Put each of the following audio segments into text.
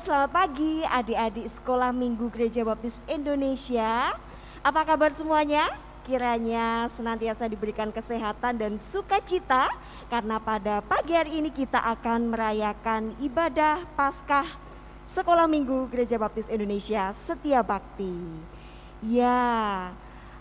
selamat pagi adik-adik Sekolah Minggu Gereja Baptis Indonesia. Apa kabar semuanya? Kiranya senantiasa diberikan kesehatan dan sukacita karena pada pagi hari ini kita akan merayakan ibadah Paskah Sekolah Minggu Gereja Baptis Indonesia Setia Bakti. Ya,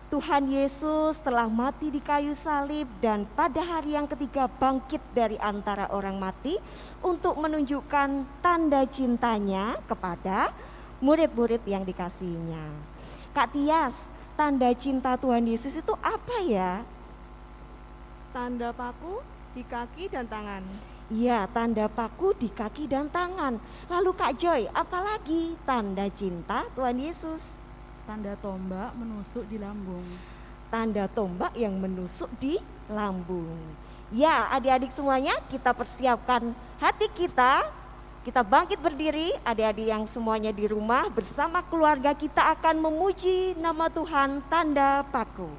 Tuhan Yesus telah mati di kayu salib dan pada hari yang ketiga bangkit dari antara orang mati untuk menunjukkan tanda cintanya kepada murid-murid yang dikasihinya. Kak Tias, tanda cinta Tuhan Yesus itu apa ya? Tanda paku di kaki dan tangan. Iya, tanda paku di kaki dan tangan. Lalu Kak Joy, apalagi tanda cinta Tuhan Yesus? Tanda tombak menusuk di lambung. Tanda tombak yang menusuk di lambung. Ya, adik-adik semuanya, kita persiapkan hati kita. Kita bangkit berdiri, adik-adik yang semuanya di rumah bersama keluarga kita akan memuji nama Tuhan tanda paku.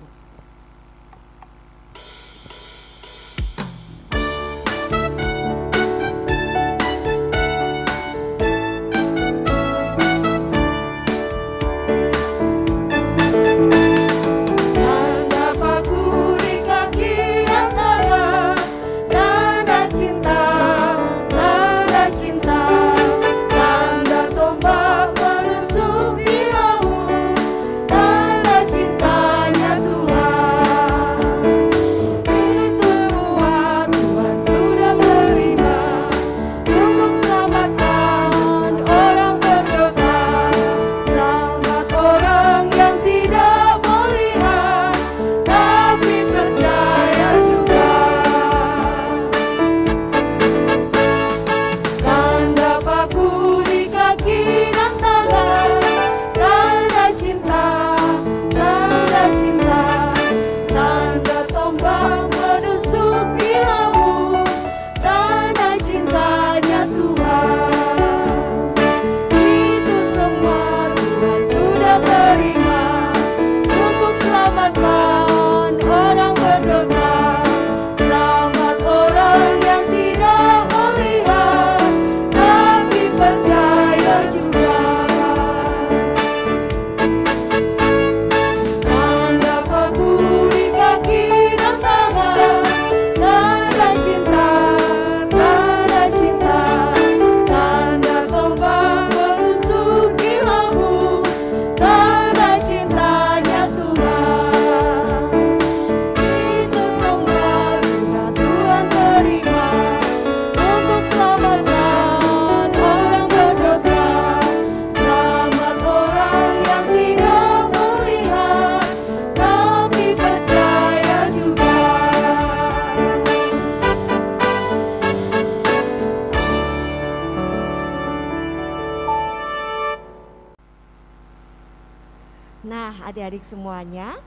Adik-adik semuanya,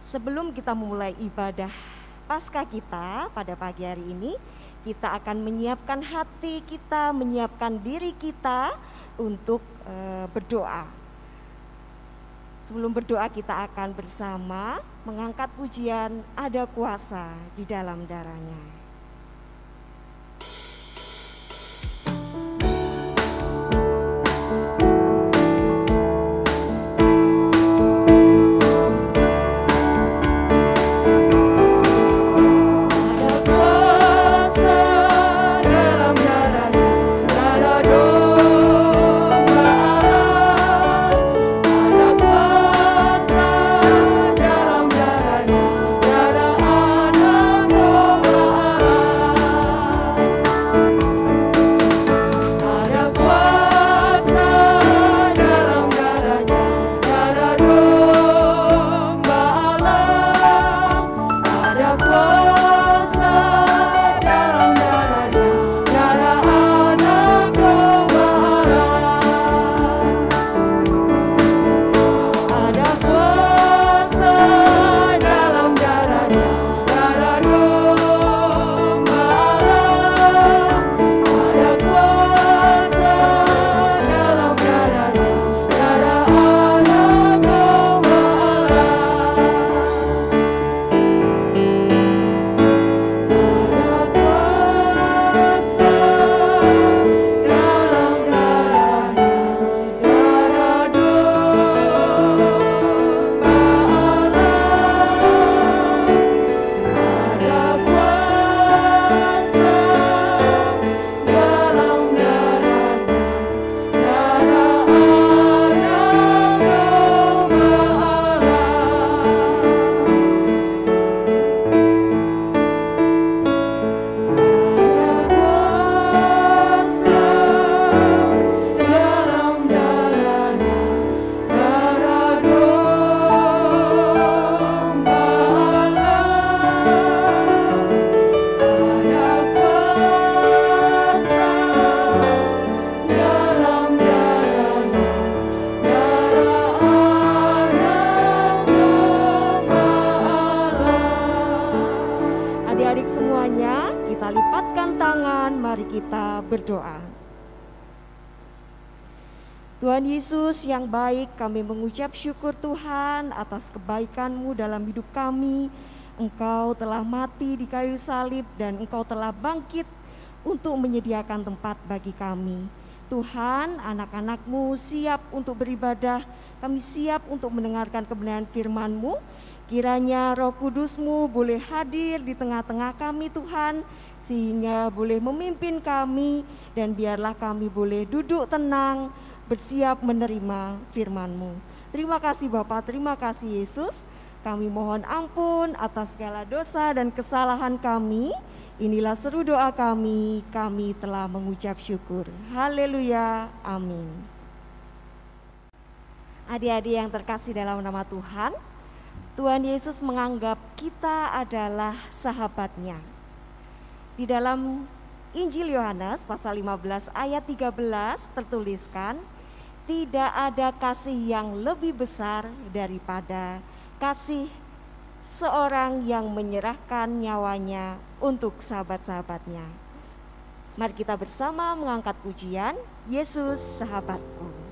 sebelum kita memulai ibadah Paskah kita pada pagi hari ini, kita akan menyiapkan hati kita, menyiapkan diri kita untuk berdoa. Sebelum berdoa kita akan bersama mengangkat pujian Ada Kuasa di Dalam Darahnya. Darah lipatkan tangan, mari kita berdoa. Tuhan Yesus yang baik, kami mengucap syukur Tuhan atas kebaikan-Mu dalam hidup kami. Engkau telah mati di kayu salib dan Engkau telah bangkit untuk menyediakan tempat bagi kami. Tuhan, anak-anak-Mu siap untuk beribadah, kami siap untuk mendengarkan kebenaran firman-Mu. Kiranya Roh Kudus-Mu boleh hadir di tengah-tengah kami Tuhan, sehingga boleh memimpin kami, dan biarlah kami boleh duduk tenang, bersiap menerima firman-Mu. Terima kasih Bapa, terima kasih Yesus. Kami mohon ampun atas segala dosa dan kesalahan kami. Inilah seru doa kami telah mengucap syukur. Haleluya, amin. Adik-adik yang terkasih dalam nama Tuhan, Tuhan Yesus menganggap kita adalah sahabatnya. Di dalam Injil Yohanes pasal 15 ayat 13 tertuliskan, tidak ada kasih yang lebih besar daripada kasih seorang yang menyerahkan nyawanya untuk sahabat-sahabatnya. Mari kita bersama mengangkat pujian, Yesus Sahabatku.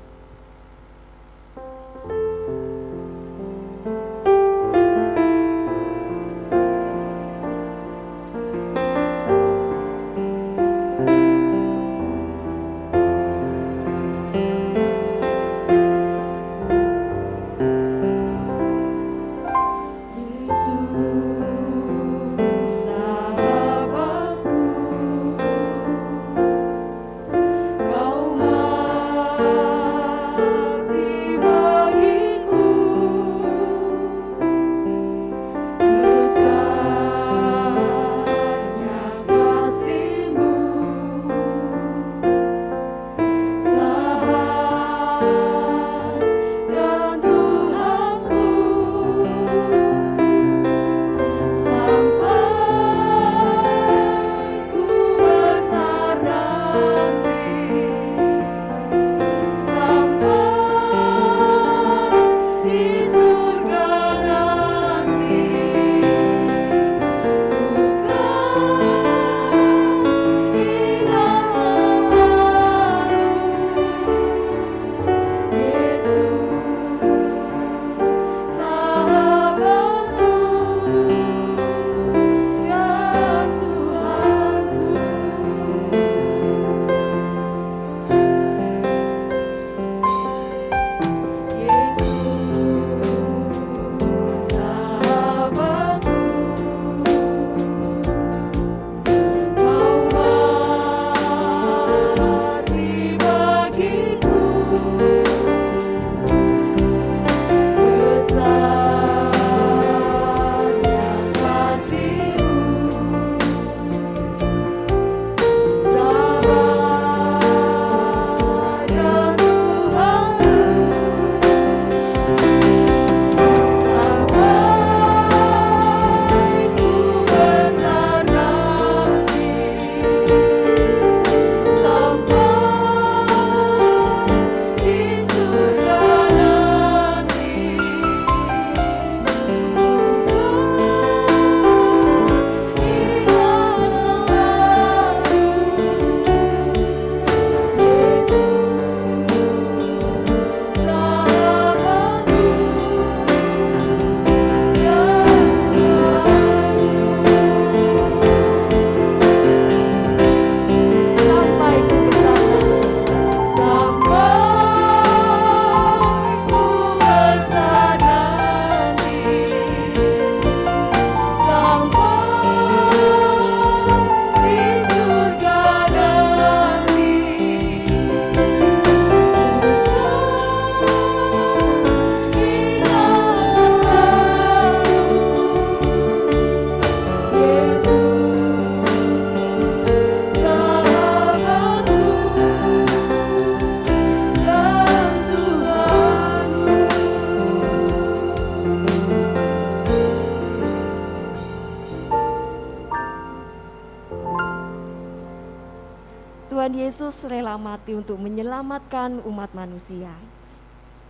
Tuhan Yesus rela mati untuk menyelamatkan umat manusia.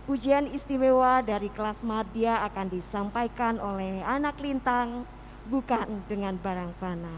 Pujian istimewa dari kelas madya akan disampaikan oleh anak lintang, bukan dengan barang fana.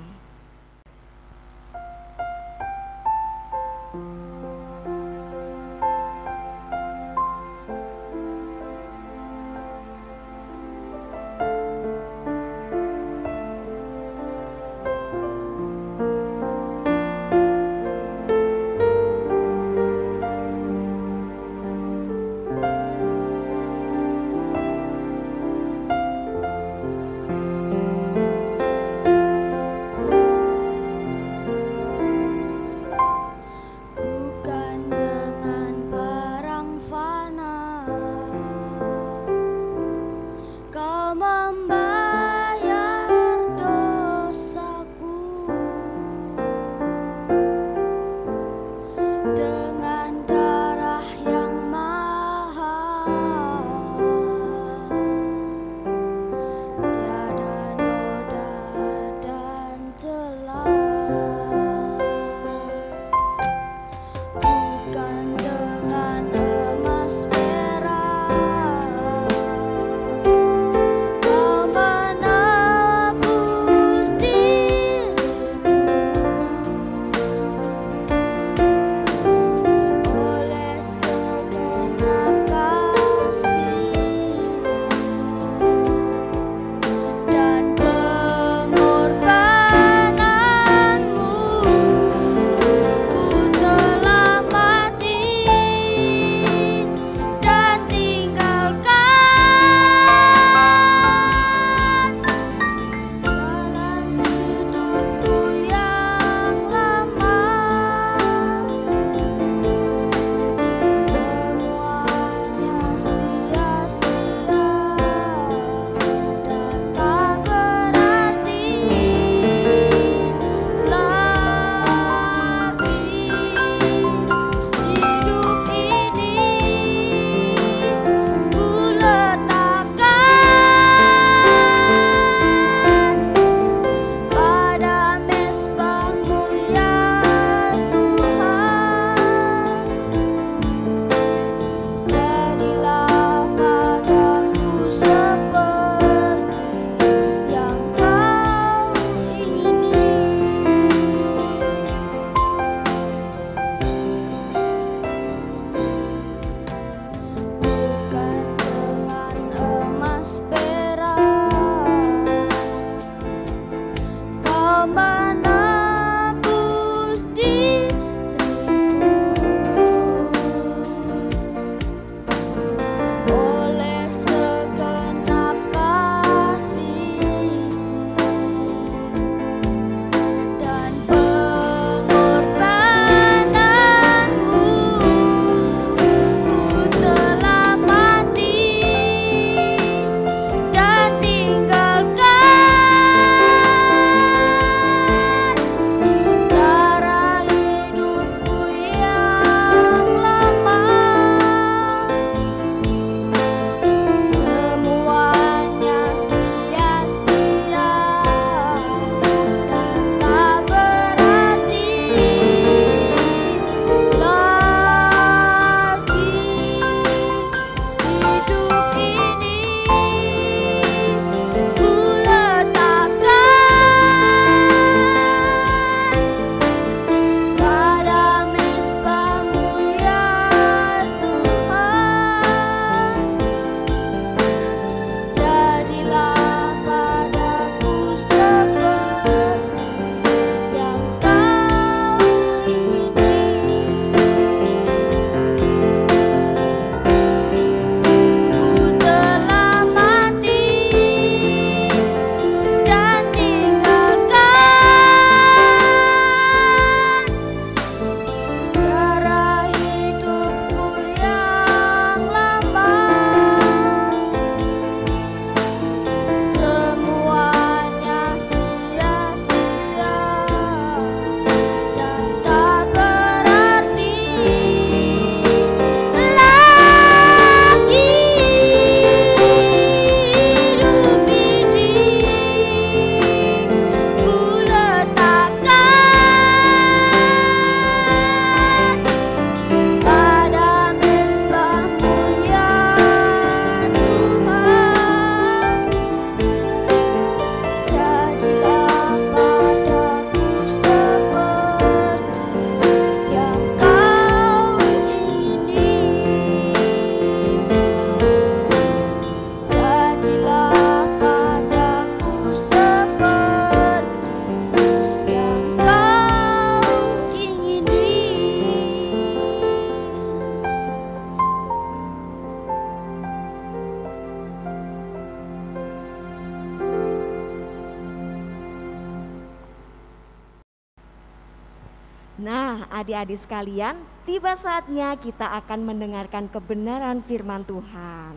Nah, adik-adik sekalian, tiba saatnya kita akan mendengarkan kebenaran firman Tuhan.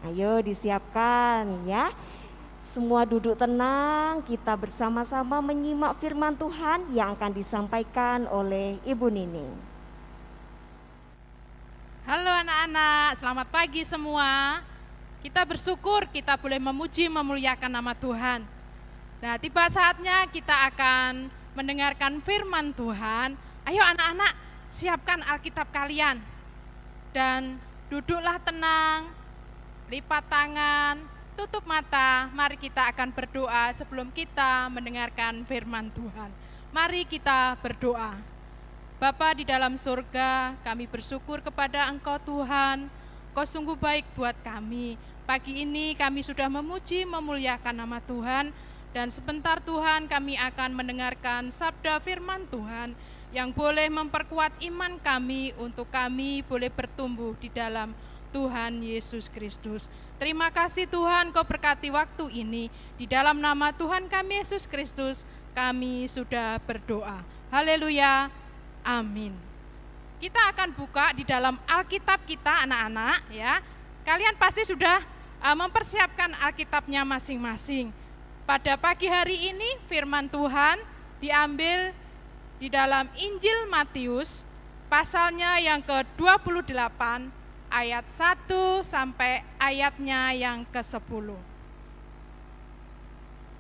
Ayo disiapkan ya. Semua duduk tenang, kita bersama-sama menyimak firman Tuhan yang akan disampaikan oleh Ibu Nining. Halo anak-anak, selamat pagi semua. Kita bersyukur kita boleh memuji memuliakan nama Tuhan. Nah, tiba saatnya kita akan mendengarkan firman Tuhan. Ayo anak-anak, siapkan Alkitab kalian dan duduklah tenang, lipat tangan, tutup mata. Mari kita akan berdoa sebelum kita mendengarkan firman Tuhan. Mari kita berdoa. Bapa di dalam surga, kami bersyukur kepada Engkau Tuhan. Engkau sungguh baik buat kami. Pagi ini kami sudah memuji memuliakan nama Tuhan. Dan sebentar Tuhan kami akan mendengarkan sabda firman Tuhan yang boleh memperkuat iman kami untuk kami boleh bertumbuh di dalam Tuhan Yesus Kristus. Terima kasih Tuhan, Kau berkati waktu ini. Di dalam nama Tuhan kami Yesus Kristus kami sudah berdoa. Haleluya, amin. Kita akan buka di dalam Alkitab kita anak-anak ya. Kalian pasti sudah mempersiapkan Alkitabnya masing-masing. Pada pagi hari ini firman Tuhan diambil di dalam Injil Matius pasalnya yang ke-28 ayat 1 sampai ayatnya yang ke-10.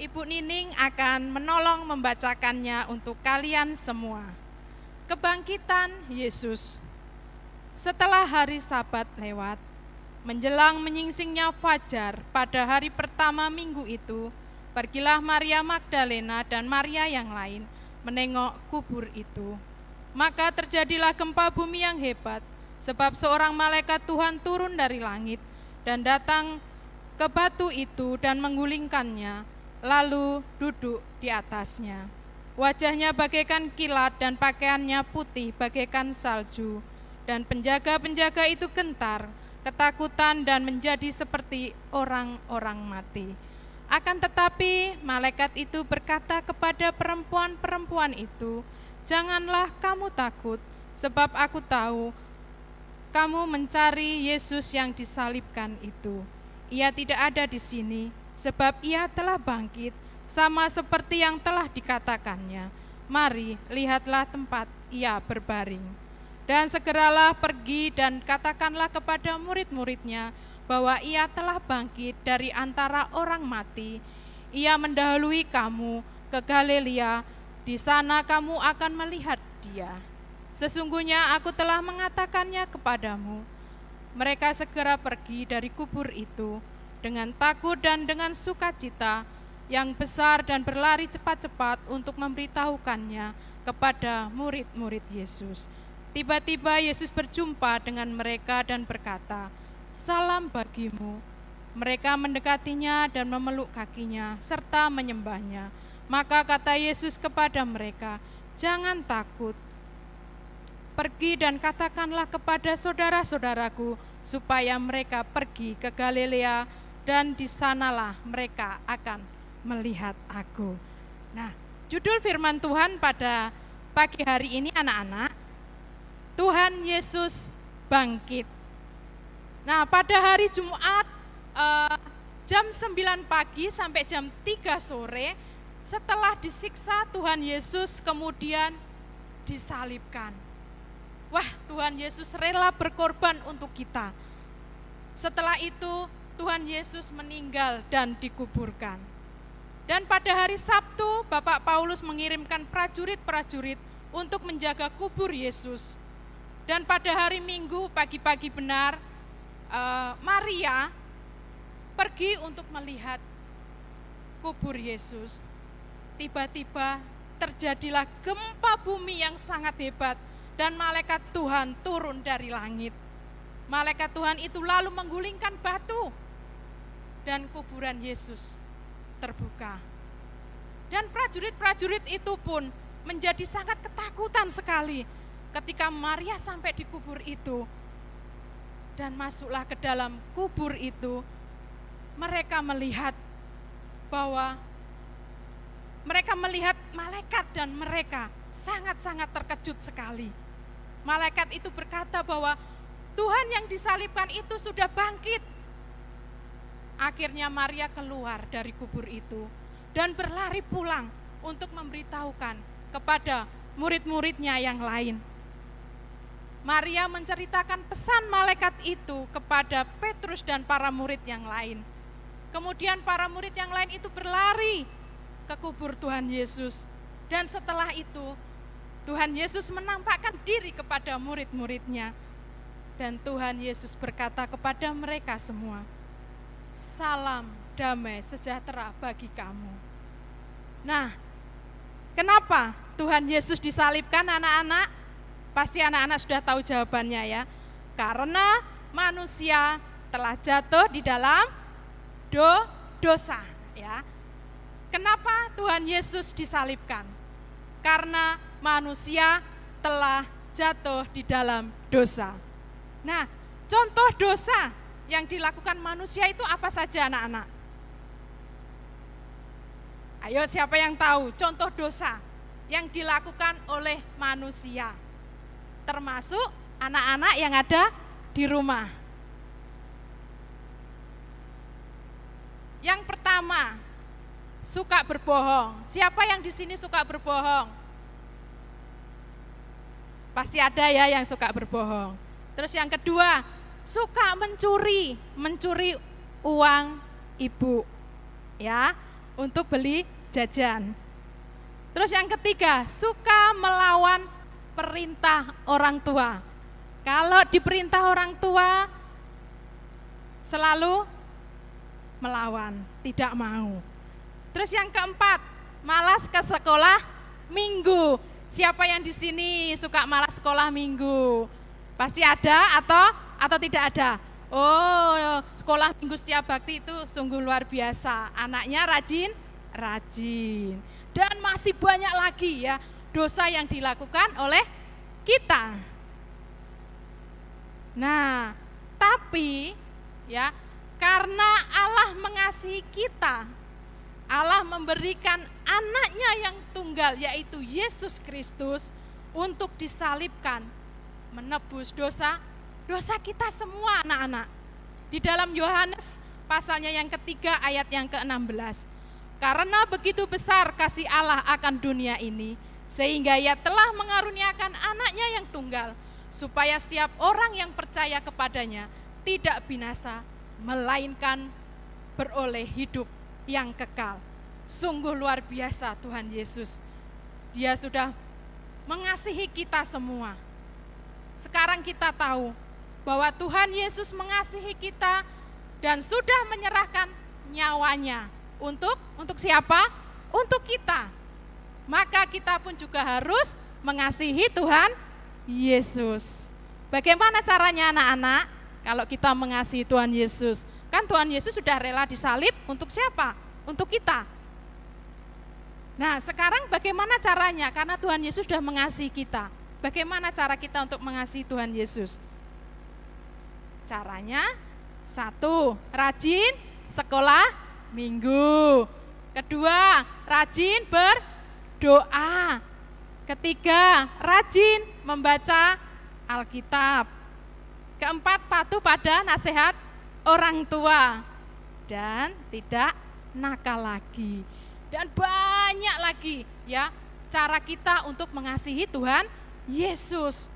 Ibu Nining akan menolong membacakannya untuk kalian semua. Kebangkitan Yesus. Setelah hari Sabat lewat, menjelang menyingsingnya fajar pada hari pertama minggu itu, pergilah Maria Magdalena dan Maria yang lain menengok kubur itu. Maka terjadilah gempa bumi yang hebat, sebab seorang malaikat Tuhan turun dari langit dan datang ke batu itu dan menggulingkannya, lalu duduk di atasnya. Wajahnya bagaikan kilat dan pakaiannya putih bagaikan salju, dan penjaga-penjaga itu gentar, ketakutan dan menjadi seperti orang-orang mati. Akan tetapi malaikat itu berkata kepada perempuan-perempuan itu, "Janganlah kamu takut, sebab aku tahu kamu mencari Yesus yang disalibkan itu. Ia tidak ada di sini, sebab ia telah bangkit, sama seperti yang telah dikatakannya. Mari, lihatlah tempat ia berbaring." Dan segeralah pergi dan katakanlah kepada murid-muridnya bahwa ia telah bangkit dari antara orang mati. Ia mendahului kamu ke Galilea, di sana kamu akan melihat dia. Sesungguhnya aku telah mengatakannya kepadamu. Mereka segera pergi dari kubur itu dengan takut dan dengan sukacita yang besar dan berlari cepat-cepat untuk memberitahukannya kepada murid-murid Yesus. Tiba-tiba Yesus berjumpa dengan mereka dan berkata, "Salam bagimu." Mereka mendekatinya dan memeluk kakinya serta menyembahnya. Maka kata Yesus kepada mereka, "Jangan takut. Pergi dan katakanlah kepada saudara-saudaraku supaya mereka pergi ke Galilea, dan di sanalah mereka akan melihat aku." Nah, judul firman Tuhan pada pagi hari ini anak-anak, Tuhan Yesus bangkit. Nah, pada hari Jumat jam 9 pagi sampai jam 3 sore, setelah disiksa Tuhan Yesus kemudian disalibkan. Wah, Tuhan Yesus rela berkorban untuk kita. Setelah itu Tuhan Yesus meninggal dan dikuburkan. Dan pada hari Sabtu Bapak Paulus mengirimkan prajurit-prajurit untuk menjaga kubur Yesus. Dan pada hari Minggu pagi-pagi benar, Maria pergi untuk melihat kubur Yesus. Tiba-tiba terjadilah gempa bumi yang sangat hebat dan malaikat Tuhan turun dari langit. Malaikat Tuhan itu lalu menggulingkan batu dan kuburan Yesus terbuka. Dan prajurit-prajurit itu pun menjadi sangat ketakutan sekali ketika Maria sampai di kubur itu. Dan masuklah ke dalam kubur itu, mereka melihat bahwa mereka melihat malaikat dan mereka sangat-sangat terkejut sekali. Malaikat itu berkata bahwa Tuhan yang disalibkan itu sudah bangkit. Akhirnya Maria keluar dari kubur itu dan berlari pulang untuk memberitahukan kepada murid-muridnya yang lain. Maria menceritakan pesan malaikat itu kepada Petrus dan para murid yang lain. Kemudian para murid yang lain itu berlari ke kubur Tuhan Yesus. Dan setelah itu Tuhan Yesus menampakkan diri kepada murid-muridnya. Dan Tuhan Yesus berkata kepada mereka semua, salam damai sejahtera bagi kamu. Nah, kenapa Tuhan Yesus disalibkan anak-anak? Pasti anak-anak sudah tahu jawabannya ya. Karena manusia telah jatuh di dalam dosa ya. Kenapa Tuhan Yesus disalibkan? Karena manusia telah jatuh di dalam dosa. Nah, contoh dosa yang dilakukan manusia itu apa saja anak-anak? Ayo siapa yang tahu contoh dosa yang dilakukan oleh manusia? Termasuk anak-anak yang ada di rumah. Yang pertama, suka berbohong. Siapa yang di sini suka berbohong? Pasti ada ya yang suka berbohong. Terus yang kedua, suka mencuri uang ibu, ya, untuk beli jajan. Terus yang ketiga, suka melawan perintah orang tua. Kalau diperintah orang tua, selalu melawan, tidak mau. Terus yang keempat, malas ke sekolah minggu. Siapa yang di sini suka malas sekolah minggu? Pasti ada atau tidak ada? Oh, sekolah minggu setiap bakti itu sungguh luar biasa. Anaknya rajin. Dan masih banyak lagi ya dosa yang dilakukan oleh kita. Nah, tapi ya karena Allah mengasihi kita, Allah memberikan anaknya yang tunggal yaitu Yesus Kristus untuk disalibkan, menebus dosa kita semua anak-anak. Di dalam Yohanes pasalnya yang ketiga ayat yang ke-16. Karena begitu besar kasih Allah akan dunia ini, sehingga Ia telah mengaruniakan anaknya yang tunggal, supaya setiap orang yang percaya kepadanya tidak binasa, melainkan beroleh hidup yang kekal. Sungguh luar biasa Tuhan Yesus. Dia sudah mengasihi kita semua. Sekarang kita tahu bahwa Tuhan Yesus mengasihi kita dan sudah menyerahkan nyawanya untuk siapa? Untuk kita. Maka kita pun juga harus mengasihi Tuhan Yesus. Bagaimana caranya anak-anak? Kalau kita mengasihi Tuhan Yesus, kan Tuhan Yesus sudah rela disalib untuk siapa? Untuk kita. Nah, sekarang bagaimana caranya? Karena Tuhan Yesus sudah mengasihi kita. Bagaimana cara kita untuk mengasihi Tuhan Yesus? Caranya, satu, rajin sekolah minggu. Kedua, rajin berdoa. Ketiga, rajin membaca Alkitab. Keempat, patuh pada nasihat orang tua. Dan tidak nakal lagi. Dan banyak lagi ya cara kita untuk mengasihi Tuhan Yesus.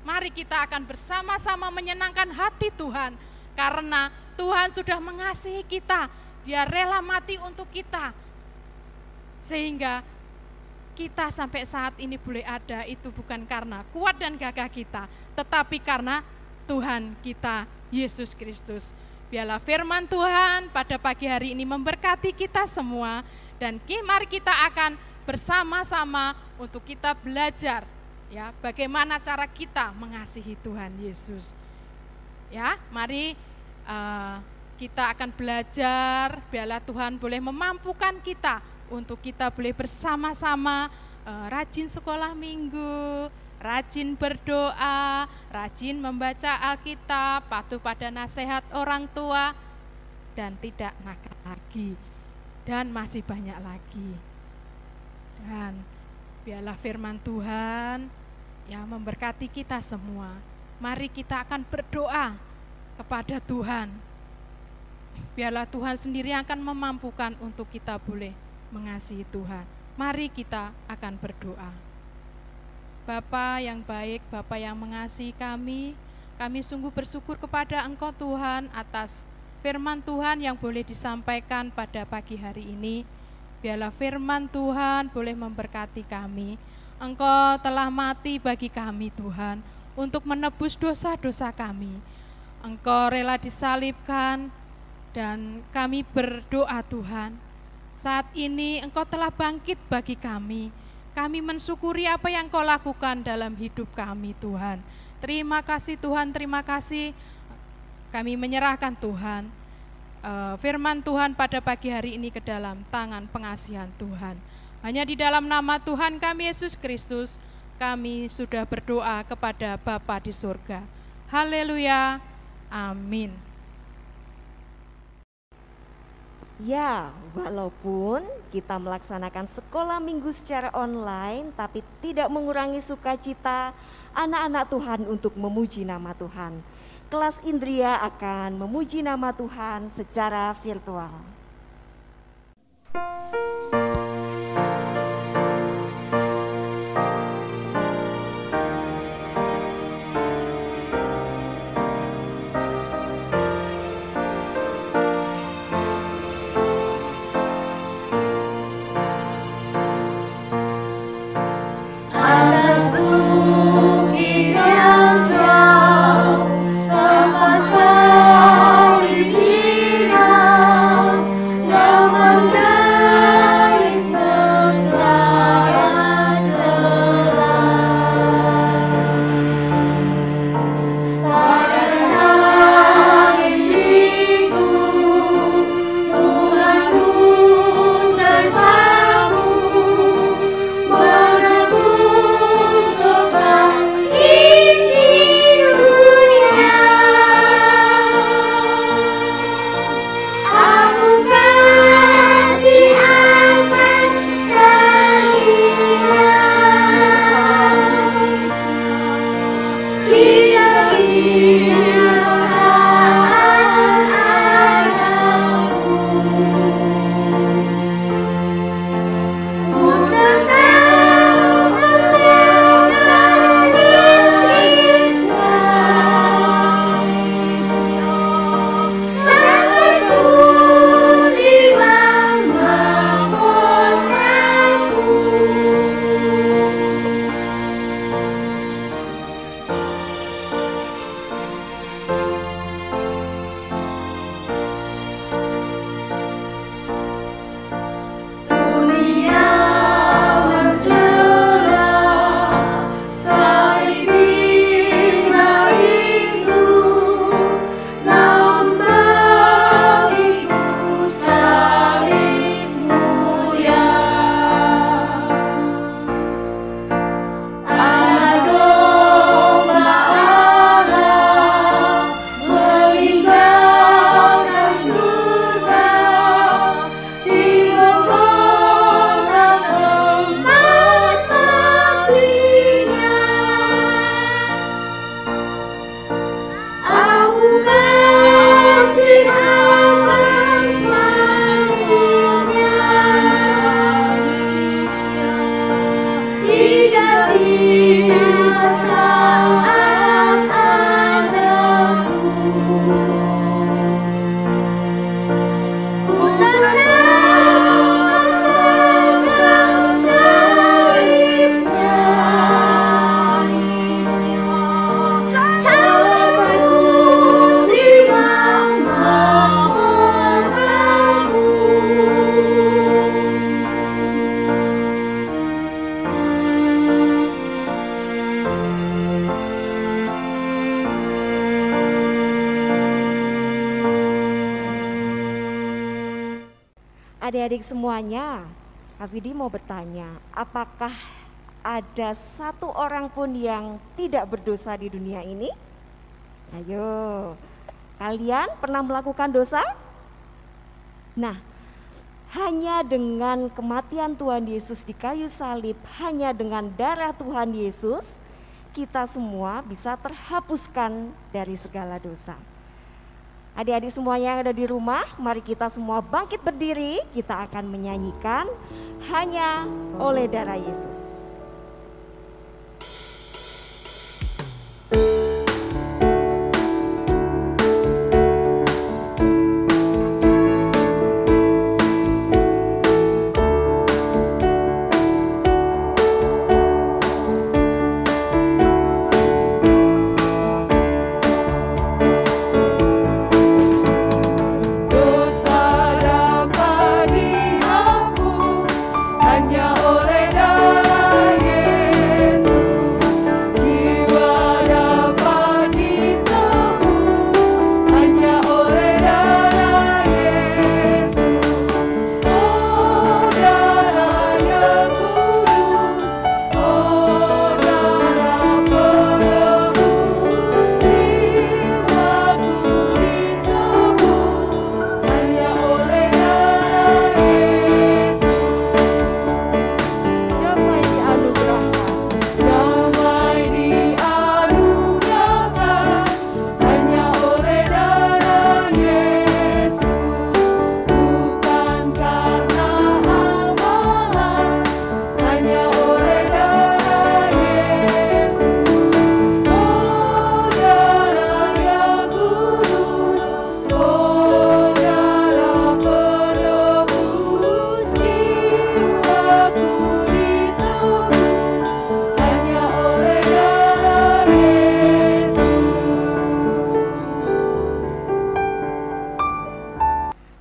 Mari kita akan bersama-sama menyenangkan hati Tuhan. Karena Tuhan sudah mengasihi kita. Dia rela mati untuk kita. Sehingga kita sampai saat ini boleh ada itu bukan karena kuat dan gagah kita. Tetapi karena Tuhan kita Yesus Kristus. Biarlah firman Tuhan pada pagi hari ini memberkati kita semua. Dan mari kita akan bersama-sama untuk kita belajar ya bagaimana cara kita mengasihi Tuhan Yesus. Ya, mari kita akan belajar, biarlah Tuhan boleh memampukan kita untuk kita boleh bersama-sama rajin sekolah minggu, rajin berdoa, rajin membaca Alkitab, patuh pada nasihat orang tua, dan tidak nakal lagi. Dan masih banyak lagi. Dan Biarlah firman Tuhan yang memberkati kita semua. Mari kita akan berdoa kepada Tuhan. Biarlah Tuhan sendiri yang akan memampukan untuk kita boleh mengasihi Tuhan. Mari kita akan berdoa. Bapa yang baik, Bapa yang mengasihi kami sungguh bersyukur kepada Engkau Tuhan atas firman Tuhan yang boleh disampaikan pada pagi hari ini. Biarlah firman Tuhan boleh memberkati kami. Engkau telah mati bagi kami Tuhan, untuk menebus dosa-dosa kami. Engkau rela disalibkan, dan kami berdoa Tuhan, saat ini Engkau telah bangkit bagi kami. Kami mensyukuri apa yang Engkau lakukan dalam hidup kami Tuhan. Terima kasih Tuhan, terima kasih. Kami menyerahkan Tuhan firman Tuhan pada pagi hari ini ke dalam tangan pengasihan Tuhan. Hanya di dalam nama Tuhan kami Yesus Kristus, kami sudah berdoa kepada Bapa di surga. Haleluya, amin. Ya, walaupun kita melaksanakan sekolah minggu secara online, tapi tidak mengurangi sukacita anak-anak Tuhan untuk memuji nama Tuhan. Kelas Indria akan memuji nama Tuhan secara virtual. Adik-adik semuanya, Hafidi mau bertanya, apakah ada satu orang pun yang tidak berdosa di dunia ini? Ayo, kalian pernah melakukan dosa? Nah, hanya dengan kematian Tuhan Yesus di kayu salib, hanya dengan darah Tuhan Yesus, kita semua bisa terhapuskan dari segala dosa. Adik-adik semuanya yang ada di rumah, mari kita semua bangkit berdiri, kita akan menyanyikan Hanya Oleh Darah Yesus.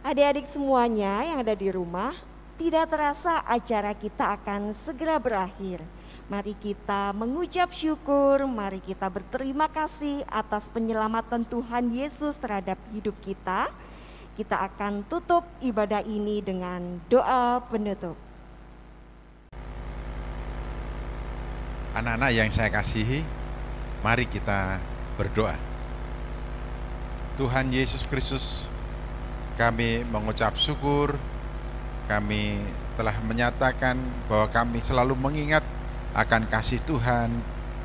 Adik-adik semuanya yang ada di rumah, tidak terasa acara kita akan segera berakhir. Mari kita mengucap syukur, mari kita berterima kasih atas penyelamatan Tuhan Yesus terhadap hidup kita. Kita akan tutup ibadah ini dengan doa penutup. Anak-anak yang saya kasihi, mari kita berdoa. Tuhan Yesus Kristus, kami mengucap syukur, kami telah menyatakan bahwa kami selalu mengingat akan kasih Tuhan,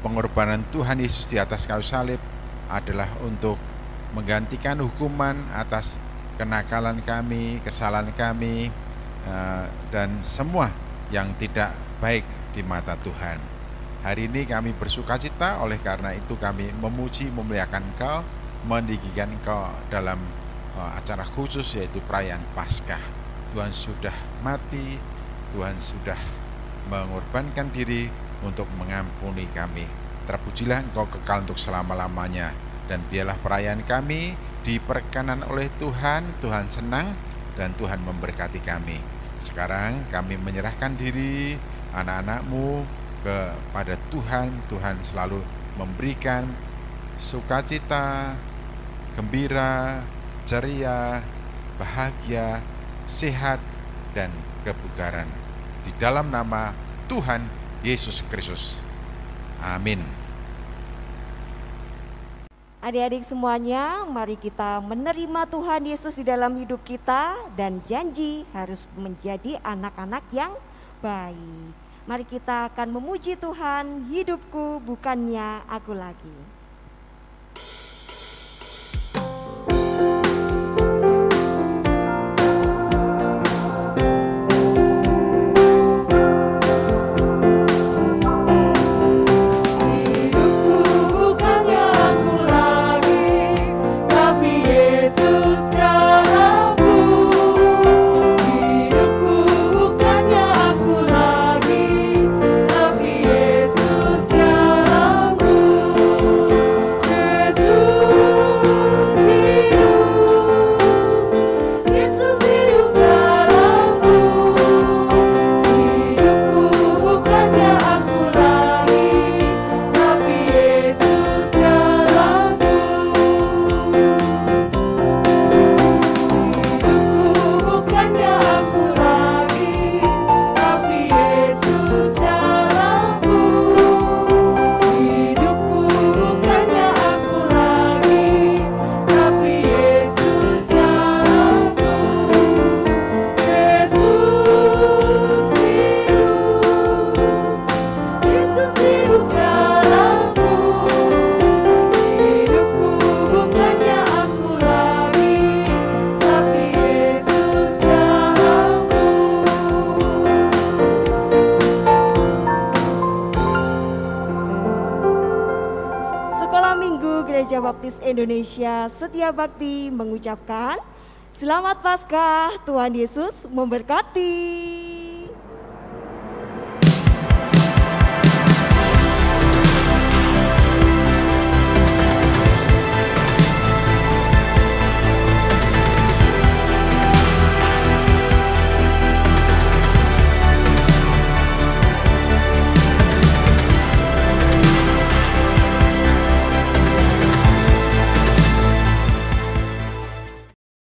pengorbanan Tuhan Yesus di atas kayu salib adalah untuk menggantikan hukuman atas kenakalan kami, kesalahan kami, dan semua yang tidak baik di mata Tuhan. Hari ini kami bersukacita, oleh karena itu kami memuji, memuliakan Engkau, meninggikan Engkau dalam acara khusus yaitu perayaan Paskah. Tuhan sudah mati, Tuhan sudah mengorbankan diri untuk mengampuni kami. Terpujilah Engkau kekal untuk selama-lamanya, dan biarlah perayaan kami diperkenan oleh Tuhan. Tuhan senang dan Tuhan memberkati kami. Sekarang kami menyerahkan diri anak-anak-Mu kepada Tuhan. Tuhan selalu memberikan sukacita, gembira, ceria, bahagia, sehat, dan kebugaran. Di dalam nama Tuhan Yesus Kristus. Amin. Adik-adik semuanya, mari kita menerima Tuhan Yesus di dalam hidup kita dan janji harus menjadi anak-anak yang baik. Mari kita akan memuji Tuhan, hidupku bukannya aku lagi. Yesus dalamku. Baptis Indonesia Setia Bakti mengucapkan Selamat Paskah, Tuhan Yesus memberkati.